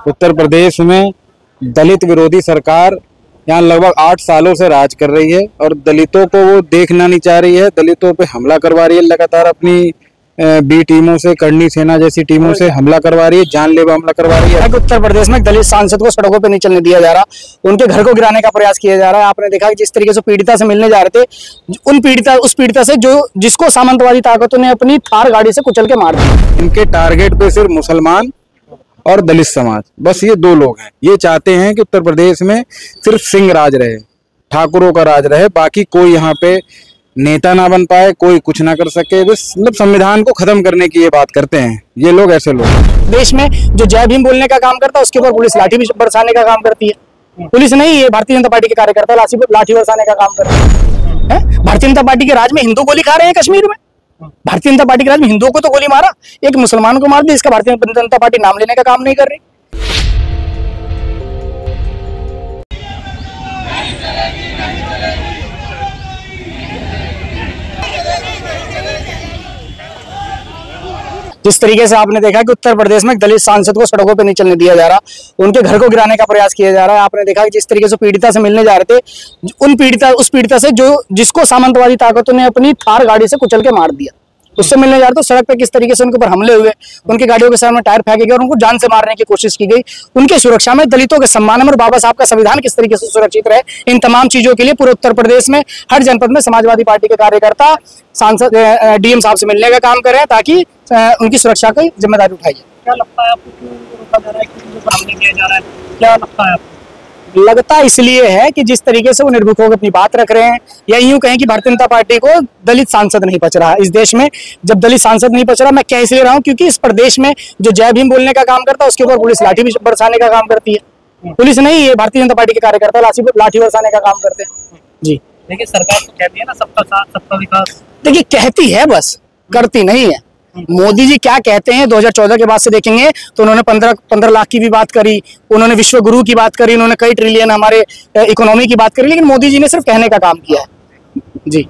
उत्तर प्रदेश में दलित विरोधी सरकार यहाँ लगभग 8 सालों से राज कर रही है और दलितों को वो देखना नहीं चाह रही है। दलितों पे हमला करवा रही है, लगातार अपनी बी टीमों से, करनी सेना जैसी टीमों से हमला करवा रही है, जानलेवा हमला करवा रही है। उत्तर प्रदेश में दलित सांसद को सड़कों पर नहीं चलने दिया जा रहा, उनके घर को गिराने का प्रयास किया जा रहा है। आपने देखा कि जिस तरीके से पीड़िता से मिलने जा रहे थे, उस पीड़िता से जिसको सामंतवादी ताकतों ने अपनी थार गाड़ी से कुचल के मार दिया। इनके टारगेट पे सिर्फ मुसलमान और दलित समाज, बस ये 2 लोग हैं। ये चाहते हैं कि उत्तर प्रदेश में सिर्फ सिंह राज रहे, ठाकुरों का राज रहे, बाकी कोई यहाँ पे नेता ना बन पाए, कोई कुछ ना कर सके। बस मतलब संविधान को खत्म करने की ये बात करते हैं ये लोग, ऐसे लोग। देश में जो जय भीम बोलने का काम करता है उसके ऊपर पुलिस लाठी बरसाने का काम करती है। पुलिस नहीं, ये भारतीय जनता पार्टी के कार्यकर्ता लाठी बरसाने का काम करते हैं। भारतीय जनता पार्टी के राज में हिंदू गोली खा रहे हैं कश्मीर में। भारतीय जनता पार्टी के राज में हिंदुओं को तो गोली मारा, एक मुसलमान को मार दिया। इसका भारतीय जनता पार्टी नाम लेने का काम नहीं कर रही। जिस तरीके से आपने देखा कि उत्तर प्रदेश में दलित सांसद को सड़कों पर नहीं चलने दिया जा रहा, उनके घर को गिराने का प्रयास किया जा रहा है। आपने देखा कि जिस तरीके से पीड़िता से मिलने जा रहे थे, उस पीड़िता से जिसको सामंतवादी ताकतों ने अपनी थार गाड़ी से कुचल के मार दिया, उससे मिलने जा रहे तो सड़क पे किस तरीके से उनके ऊपर हमले हुए, उनकी गाड़ियों के सामने टायर फेंके गए और उनको जान से मारने की कोशिश की गई। उनकी सुरक्षा में, दलितों के सम्मान में और बाबा साहब का संविधान किस तरीके से सुरक्षित रहे, इन तमाम चीजों के लिए पूरे उत्तर प्रदेश में हर जनपद में समाजवादी पार्टी के कार्यकर्ता सांसद डीएम साहब से मिलने का काम कर रहे हैं ताकि उनकी सुरक्षा की जिम्मेदारी उठाई जाए। क्या लगता है आपको, क्यों रोका जा रहा है, क्यों हमले किया जा रहा है, क्या लगता है आपको? लगता इसलिए है कि जिस तरीके से वो निर्भीक होकर अपनी बात रख रहे हैं, या यूं कहें कि भारतीय जनता पार्टी को दलित सांसद नहीं बच रहा इस देश में। जब दलित सांसद नहीं बच रहा, मैं कह इसलिए रहा हूं क्योंकि इस प्रदेश में जो जय भीम बोलने का काम करता है उसके ऊपर पुलिस लाठी बरसाने का काम करती है। पुलिस नहीं, ये भारतीय जनता पार्टी के कार्यकर्ता लाठी बरसाने का काम करते हैं। जी देखिए, सरकार तो कहती है ना सबका साथ सबका विकास। देखिए, कहती है बस, करती नहीं है। मोदी जी क्या कहते हैं 2014 के बाद से देखेंगे तो उन्होंने 15 लाख की भी बात करी, उन्होंने विश्व गुरु की बात करी, उन्होंने कई ट्रिलियन हमारे इकोनॉमी की बात करी, लेकिन मोदी जी ने सिर्फ कहने का काम किया है। जी,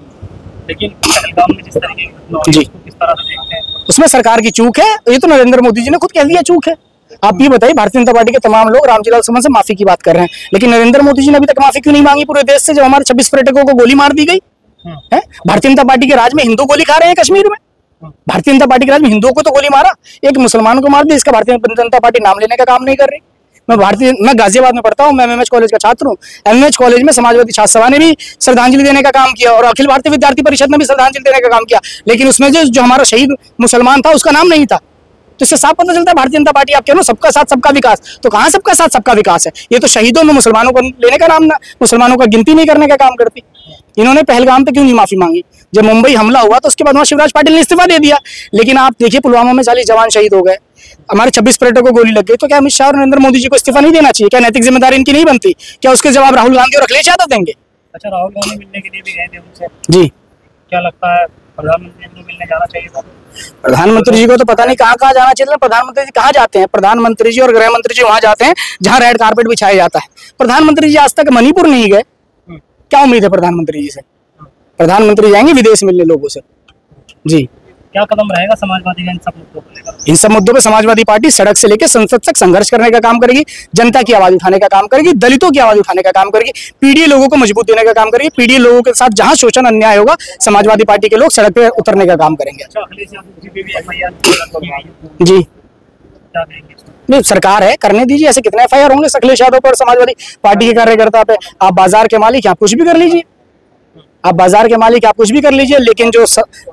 लेकिन पहलगाम में जिस तरीके की जी किस तरह से देखते हैं, उसमें सरकार की चूक है। ये तो नरेंद्र मोदी जी ने खुद कह दिया चूक है। आप ये बताइए, भारतीय जनता पार्टी के तमाम लोग रामजी सुमन से माफी की बात कर रहे हैं, लेकिन नरेंद्र मोदी जी ने अभी तक माफी क्यों नहीं मांगी पूरे देश से, जब हमारे 26 पर्यटकों को गोली मार दी गई है। भारतीय जनता पार्टी के राज में हिंदू गोली खा रहे हैं कश्मीर में। भारतीय जनता पार्टी के राज में हिंदुओं को तो गोली मारा, एक मुसलमान को मार दिया। इसका भारतीय जनता पार्टी नाम लेने का काम नहीं कर रही। मैं गाजियाबाद में पढ़ता हूँ, मैं एमएमएच कॉलेज का छात्र हूँ। एमएमएच कॉलेज में समाजवादी छात्र सभा ने भी श्रद्धांजलि देने का काम किया और अखिल भारतीय विद्यार्थी परिषद ने भी श्रद्धांजलि देने का काम किया, लेकिन उसमें जो हमारा शहीद मुसलमान था उसका नाम नहीं था। तो इससे साफ पता चलता है भारतीय जनता पार्टी, आप कह लो सबका साथ सबका विकास, तो कहाँ सबका साथ सबका विकास है? ये तो शहीदों में मुसलमानों को लेने का नाम, मुसलमानों का गिनती नहीं करने का काम करती। इन्होंने पहलगाम पे क्यों नहीं माफी मांगी? जब मुंबई हमला हुआ तो उसके बाद वहां शिवराज पाटिल ने इस्तीफा दे दिया, लेकिन आप देखिए पुलवामा में 40 जवान शहीद हो गए, हमारे 26 पर्यटकों को गोली लग गई। तो क्या अमित शाह और नरेंद्र मोदी जी को इस्तीफा नहीं देना चाहिए? क्या नैतिक जिम्मेदारी इनकी नहीं बनती? क्या उसके जवाब राहुल गांधी और अखिलेश यादव देंगे? अच्छा, राहुल गांधी मिलने के लिए भी गए थे उनसे, जी। क्या लगता है प्रधानमंत्री को मिलने जाना चाहिए था? प्रधानमंत्री जी को तो पता नहीं कहाँ कहाँ जाना चाहिए। प्रधानमंत्री जी कहाँ जाते हैं? प्रधानमंत्री जी और गृह मंत्री जी वहां जाते हैं जहां रेड कारपेट बिछाया जाता है। प्रधानमंत्री जी आज तक मणिपुर नहीं गए, क्या उम्मीद है प्रधानमंत्री जी से? प्रधानमंत्री जाएंगे विदेश मिलने लोगों से। जी, क्या कदम रहेगा समाजवादी का इन सब मुद्दों को लेकर? इन सब मुद्दों पे समाजवादी पार्टी सड़क से लेकर संसद तक संघर्ष करने का काम करेगी, जनता की आवाज उठाने का काम करेगी, दलितों की आवाज उठाने का काम करेगी, पीड़ित लोगों को मजबूत देने का काम करेगी। पीड़ित लोगों के साथ जहां शोषण अन्याय होगा, समाजवादी पार्टी के लोग सड़क पे उतरने का काम करेंगे। जी, नहीं, सरकार है, करने दीजिए। ऐसे कितने एफआईआर होंगे अखिलेश यादव पर, समाजवादी पार्टी के कार्यकर्ता पे? आप बाजार के मालिक, आप कुछ भी कर लीजिए, आप बाजार के मालिक, आप कुछ भी कर लीजिए, लेकिन जो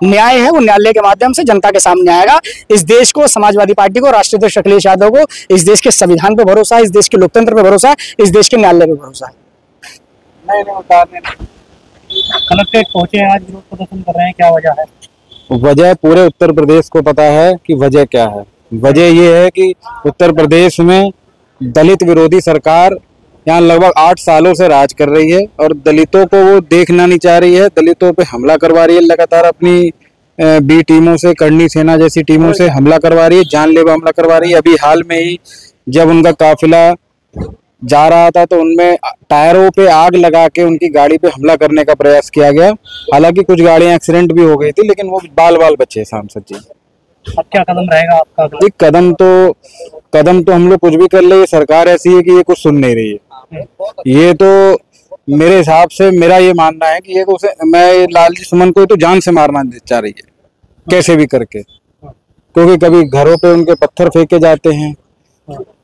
न्याय है वो न्यायालय के माध्यम से जनता के सामने आएगा। इस देश को, समाजवादी पार्टी को, राष्ट्रीय अध्यक्ष अखिलेश यादव को इस देश के संविधान पे भरोसा है, इस देश के लोकतंत्र पे भरोसा है, इस देश के न्यायालय पे भरोसा है। कलेक्ट्रेट पहुंचे, आज विरोध प्रदर्शन कर रहे हैं, क्या वजह है? वजह पूरे उत्तर प्रदेश को पता है कि वजह क्या है। वजह ये है कि उत्तर प्रदेश में दलित विरोधी सरकार यहाँ लगभग 8 सालों से राज कर रही है और दलितों को वो देखना नहीं चाह रही है। दलितों पे हमला करवा रही है, लगातार अपनी बी टीमों से, करनी सेना जैसी टीमों से हमला करवा रही है, जानलेवा हमला करवा रही है। अभी हाल में ही जब उनका काफिला जा रहा था तो उनमें टायरों पे आग लगा के उनकी गाड़ी पे हमला करने का प्रयास किया गया। हालांकि कुछ गाड़ियां एक्सीडेंट भी हो गई थी, लेकिन वो बाल बाल बचे सांसद जी। अब क्या कदम रहेगा आपका अगला? एक कदम तो हम लोग कुछ भी कर ले, ये सरकार ऐसी है कि ये कुछ सुन नहीं रही है। ये तो मेरे हिसाब से मेरा ये मानना है कि ये तो मैं लालजी सुमन को तो जान से मारना चाह रही है, कैसे भी करके, क्योंकि कभी घरों पे उनके पत्थर फेंके जाते हैं,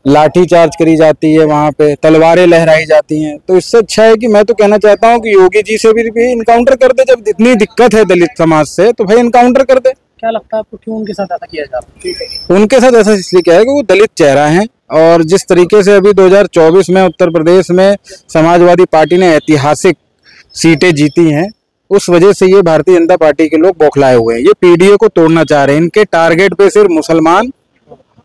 लाठी चार्ज करी जाती है, वहां पे तलवारें लहराई जाती हैं। तो इससे अच्छा है कि मैं तो कहना चाहता हूँ कि योगी जी से भी इनकाउंटर कर दे। जब इतनी दिक्कत है दलित समाज से तो भाई इनकाउंटर कर दे। क्या लगता है आपको क्यों उनके साथ ऐसा किया जा रहा है? उनके साथ ऐसा इसलिए क्या है कि वो दलित चेहरा है, और जिस तरीके से अभी 2024 में उत्तर प्रदेश में समाजवादी पार्टी ने ऐतिहासिक सीटें जीती हैं, उस वजह से ये भारतीय जनता पार्टी के लोग बौखलाए हुए हैं। ये पीडीए को तोड़ना चाह रहे हैं। इनके टारगेट पे सिर्फ मुसलमान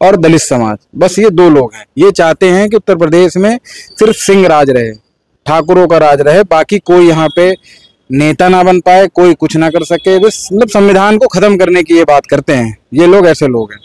और दलित समाज, बस ये दो लोग हैं। ये चाहते हैं कि उत्तर प्रदेश में सिर्फ सिंह राज रहे, ठाकुरों का राज रहे, बाकी कोई यहाँ पे नेता ना बन पाए, कोई कुछ ना कर सके। बस मतलब संविधान को खत्म करने की ये बात करते हैं। ये लोग ऐसे लोग हैं।